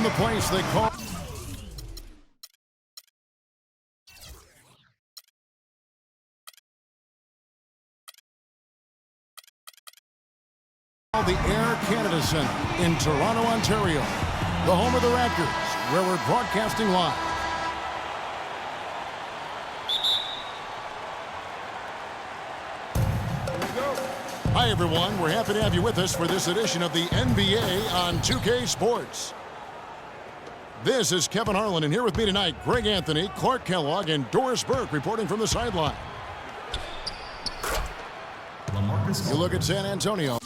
the place they call the Air Canada Centre in Toronto, Ontario, the home of the Raptors, where we're broadcasting live. Hi, everyone. We're happy to have you with us for this edition of the NBA on 2K Sports. This is Kevin Harlan, and here with me tonight, Greg Anthony, Clark Kellogg, and Doris Burke reporting from the sideline. You look at San Antonio.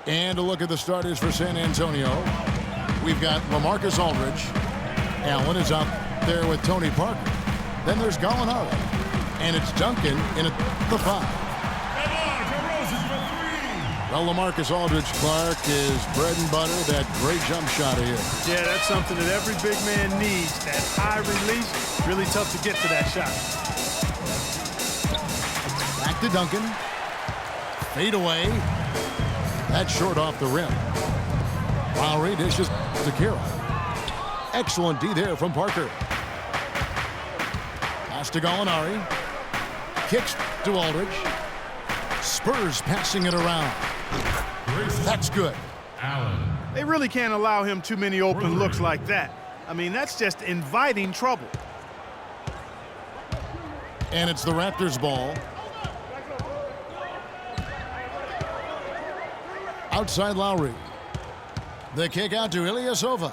And a look at the starters for San Antonio. We've got LaMarcus Aldridge. Allen is out there with Tony Parker. Then there's Gallinari. And it's Duncan in the 5. Well, LaMarcus Aldridge, Clark, is bread and butter, that great jump shot of his. Yeah, that's something that every big man needs. That high release, really tough to get to that shot. Back to Duncan. Fade away. That's short off the rim. Lowry dishes to Carroll. Excellent D there from Parker. Pass to Gallinari. Kicks to Aldridge. Spurs passing it around. That's good. They really can't allow him too many open looks like that. I mean, that's just inviting trouble. And it's the Raptors' ball. Outside Lowry. The kick out to Ilyasova.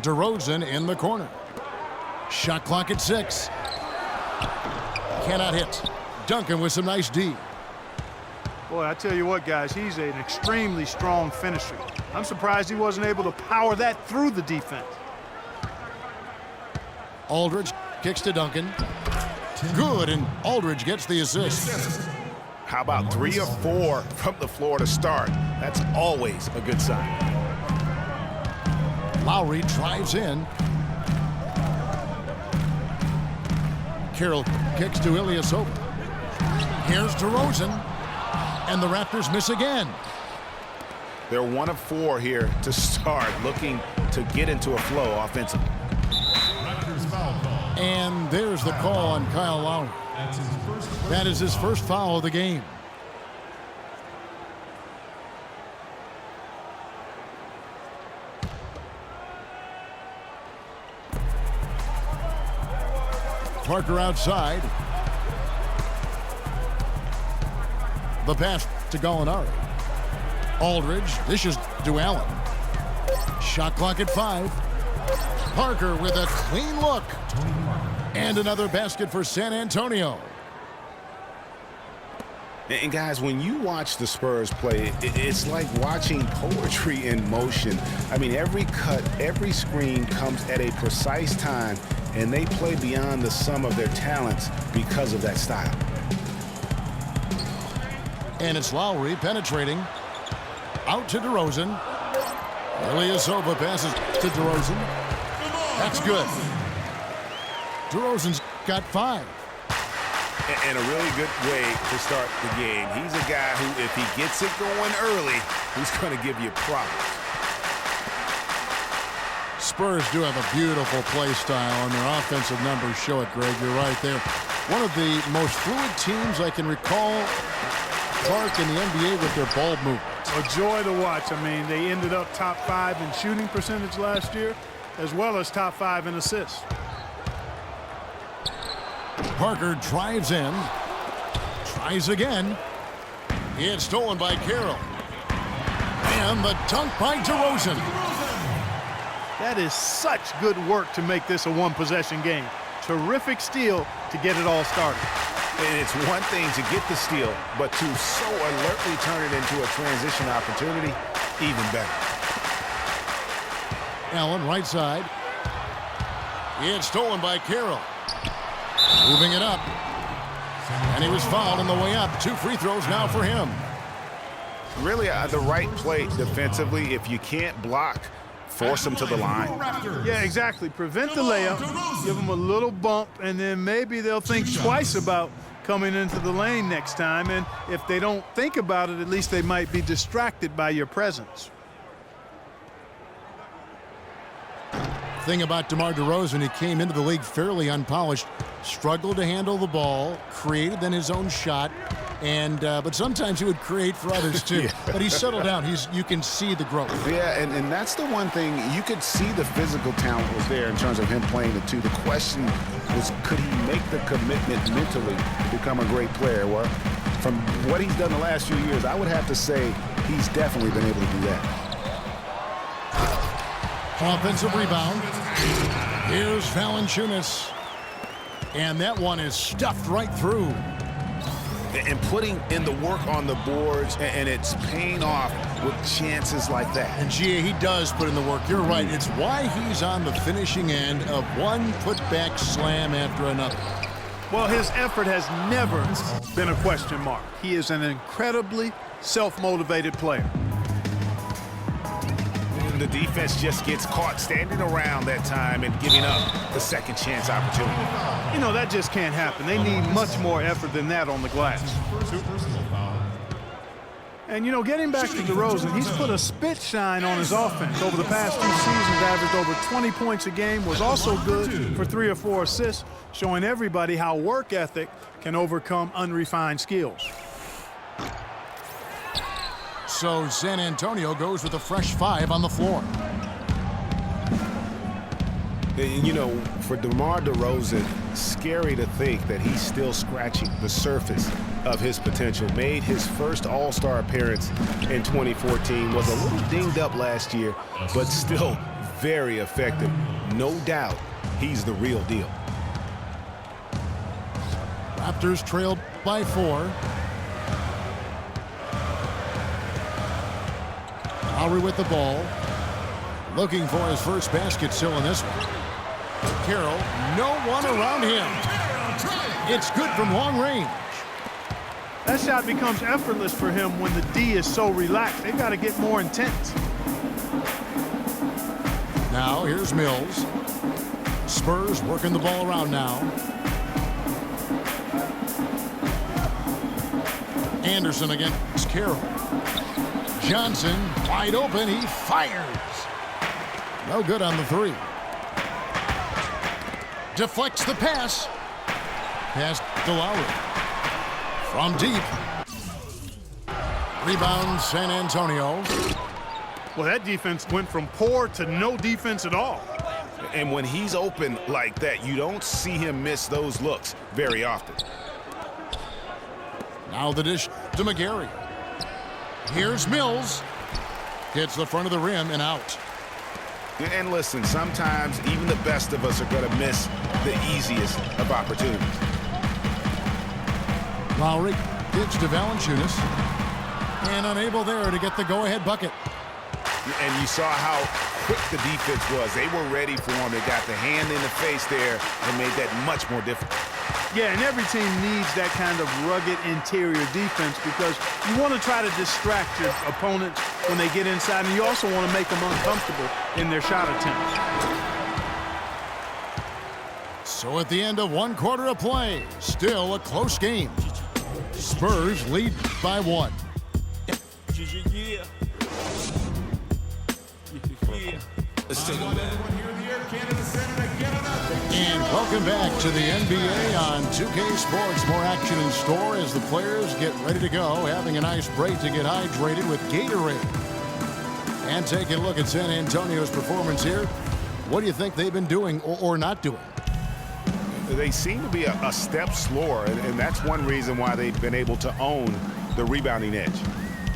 DeRozan in the corner. Shot clock at 6. Cannot hit. Duncan with some nice D. Boy, I tell you what, guys, he's an extremely strong finisher. I'm surprised he wasn't able to power that through the defense. Aldridge kicks to Duncan. Good, and Aldridge gets the assist. How about 3 or 4 from the floor to start? That's always a good sign. Lowry drives in. Carroll kicks to Ilyasova. Here's DeRozan. And the Raptors miss again. They're 1 of 4 here to start, looking to get into a flow offensively. And there's the call on Kyle Lowry. That is his first foul of the game. Parker outside. The pass to Gallinari. Aldridge dishes to Allen. Shot clock at 5. Parker with a clean look. And another basket for San Antonio. And guys, when you watch the Spurs play, it's like watching poetry in motion. I mean, every cut, every screen comes at a precise time, and they play beyond the sum of their talents because of that style. And it's Lowry penetrating. Out to DeRozan. Ilyasova passes to DeRozan. That's good. DeRozan's got 5. And a really good way to start the game. He's a guy who, if he gets it going early, he's going to give you problems. Spurs do have a beautiful play style, and their offensive numbers show it, Greg. You're right there. One of the most fluid teams I can recall, Clark, in the NBA with their ball movement. A joy to watch. I mean, they ended up top 5 in shooting percentage last year, as well as top 5 in assists. Parker drives in. Tries again. It's stolen by Carroll. And the dunk by DeRozan. That is such good work to make this a one-possession game. Terrific steal to get it all started. And it's one thing to get the steal, but to so alertly turn it into a transition opportunity, even better. Allen, right side. It's stolen by Carroll. Moving it up. And he was fouled on the way up. 2 free throws now for him. Really the right play defensively. If you can't block, force them to the line. Yeah, exactly. Prevent the layup, give them a little bump, and then maybe they'll think twice about coming into the lane next time. And if they don't think about it, at least they might be distracted by your presence. Thing about DeMar DeRozan, he came into the league fairly unpolished, struggled to handle the ball, created then his own shot, and but sometimes he would create for others too. Yeah. But he's settled down. You can see the growth. Yeah, and that's the one thing. You could see the physical talent was there in terms of him playing the two. The question was, could he make the commitment mentally to become a great player? Well, from what he's done the last few years, I would have to say he's definitely been able to do that. Offensive rebound. Here's Valanciunas. And that one is stuffed right through. And putting in the work on the boards, and it's paying off with chances like that. And G.A., he does put in the work. You're right. It's why he's on the finishing end of one putback slam after another. Well, his effort has never been a question mark. He is an incredibly self-motivated player. The defense just gets caught standing around that time and giving up the second chance opportunity. You know, that just can't happen. They need much more effort than that on the glass. And, you know, getting back to DeRozan, he's put a spit shine on his offense. Over the past 2 seasons, averaged over 20 points a game, was also good for 3 or 4 assists, showing everybody how work ethic can overcome unrefined skills. So San Antonio goes with a fresh 5 on the floor. You know, for DeMar DeRozan, scary to think that he's still scratching the surface of his potential. Made his first All-Star appearance in 2014, was a little dinged up last year, but still very effective. No doubt he's the real deal. Raptors trailed by 4. Lowry with the ball. Looking for his first basket still in this one. Carroll, no one around him. It's good from long range. That shot becomes effortless for him when the D is so relaxed. They've got to get more intense. Now here's Mills. Spurs working the ball around now. Anderson against Carroll. Johnson wide open. He fires. No good on the 3. Deflects the pass. Pass to Lowry. From deep. Rebound San Antonio. Well, that defense went from poor to no defense at all. And when he's open like that, you don't see him miss those looks very often. Now the dish to McGarry. Here's Mills. Hits the front of the rim and out. And listen, sometimes even the best of us are going to miss the easiest of opportunities. Lowry gets to Valanciunas. And unable there to get the go-ahead bucket. And you saw how quick the defense was. They were ready for him. They got the hand in the face there and made that much more difficult. Yeah, and every team needs that kind of rugged interior defense because you want to try to distract your opponents when they get inside, and you also want to make them uncomfortable in their shot attempts. So at the end of 1 quarter of play, still a close game. Spurs lead by 1. Let's take a minute. And welcome back to the NBA on 2K Sports. More action in store as the players get ready to go, having a nice break to get hydrated with Gatorade. And taking a look at San Antonio's performance here. What do you think they've been doing or not doing? They seem to be a step slower, and that's one reason why they've been able to own the rebounding edge.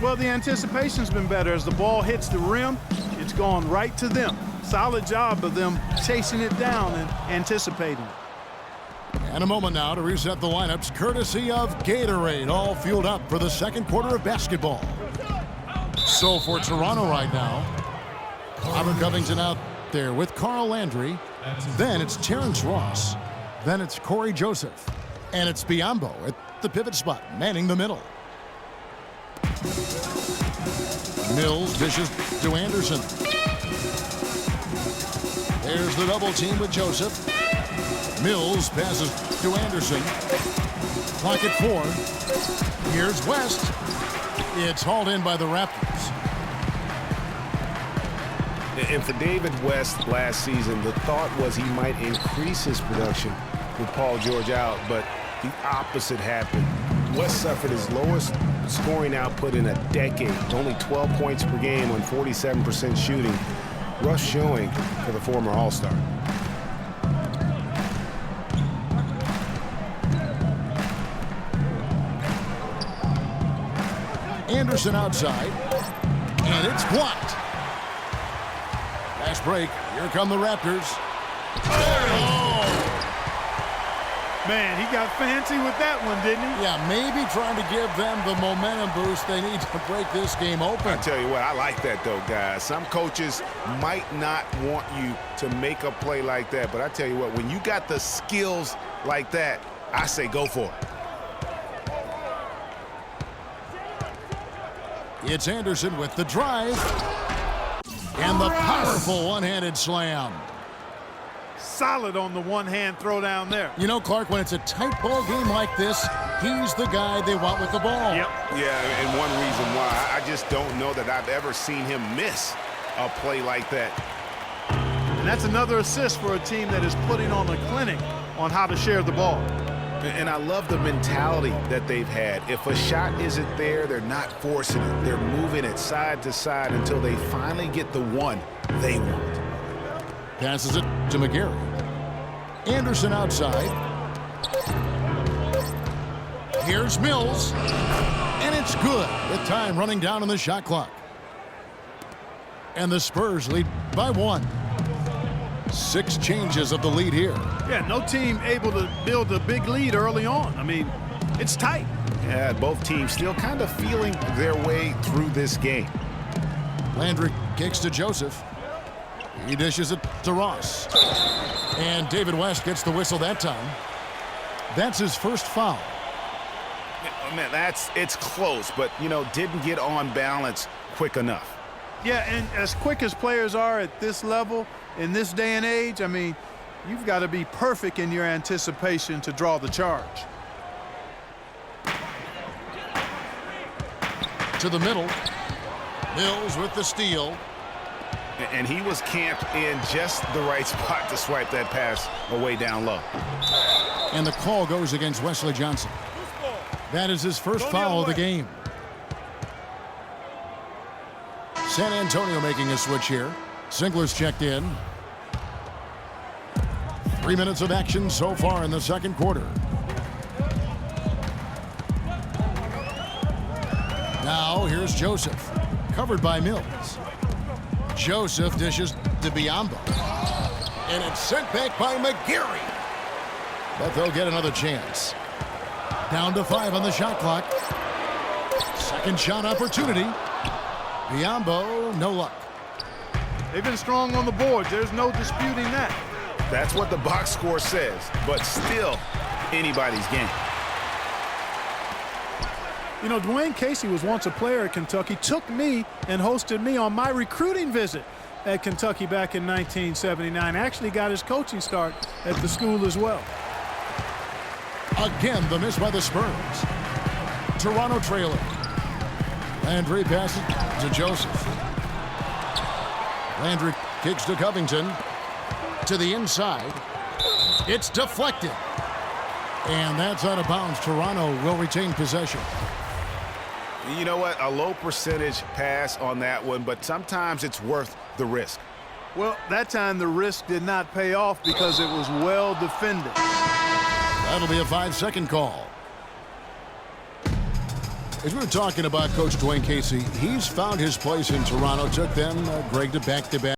Well, the anticipation's been better. As the ball hits the rim, it's gone right to them. Solid job of them chasing it down and anticipating it. And a moment now to reset the lineups, courtesy of Gatorade, all fueled up for the second quarter of basketball. So for Toronto right now, Robert Covington out there with Carl Landry. Then it's Terrence Ross. Then it's Corey Joseph. And it's Biyombo at the pivot spot, manning the middle. Mills dishes to Anderson. There's the double team with Joseph. Mills passes to Anderson. Clock at 4. Here's West. It's hauled in by the Raptors. And for David West last season, the thought was he might increase his production with Paul George out, but the opposite happened. West suffered his lowest scoring output in a decade, only 12 points per game on 47% shooting. Rough showing for the former All-Star. Anderson outside, and it's blocked. Fast break. Here come the Raptors. Oh! Man, he got fancy with that one, didn't he? Yeah, maybe trying to give them the momentum boost they need to break this game open. I tell you what, I like that though, guys. Some coaches might not want you to make a play like that, but I tell you what, when you got the skills like that, I say go for it. It's Anderson with the drive. And the powerful one-handed slam. Solid on the one-hand throw down there. You know, Clark, when it's a tight ball game like this, he's the guy they want with the ball. Yep. Yeah, and one reason why, I just don't know that I've ever seen him miss a play like that. And that's another assist for a team that is putting on a clinic on how to share the ball. And I love the mentality that they've had. If a shot isn't there, they're not forcing it. They're moving it side to side until they finally get the one they want. Passes it to McGarry. Anderson outside. Here's Mills. And it's good with time running down on the shot clock. And the Spurs lead by 1. 6 changes of the lead here. Yeah, no team able to build a big lead early on. I mean, it's tight. Yeah, both teams still kind of feeling their way through this game. Landry kicks to Joseph. He dishes it to Ross. And David West gets the whistle that time. That's his first foul. Man, it's close, but, you know, didn't get on balance quick enough. Yeah, and as quick as players are at this level, in this day and age, I mean, you've got to be perfect in your anticipation to draw the charge. To the middle. Mills with the steal. And he was camped in just the right spot to swipe that pass away down low. And the call goes against Wesley Johnson. That is his first foul of the game. San Antonio making a switch here. Singler's checked in. 3 minutes of action so far in the second quarter. Now here's Joseph, covered by Mills. Joseph dishes to Biyombo. And it's sent back by McGarry. But they'll get another chance. Down to 5 on the shot clock. Second shot opportunity. Biyombo, no luck. They've been strong on the board. There's no disputing that. That's what the box score says, but still anybody's game. You know, Dwayne Casey was once a player at Kentucky, took me and hosted me on my recruiting visit at Kentucky back in 1979. Actually got his coaching start at the school as well. Again, the miss by the Spurs. Toronto trailing. Landry passes to Joseph. Landry kicks to Covington. To the inside. It's deflected. And that's out of bounds. Toronto will retain possession. You know what? A low percentage pass on that one, but sometimes it's worth the risk. Well, that time the risk did not pay off because it was well defended. That'll be a 5-second call. As we were talking about Coach Dwayne Casey, he's found his place in Toronto. Took them, Greg, to back-to-back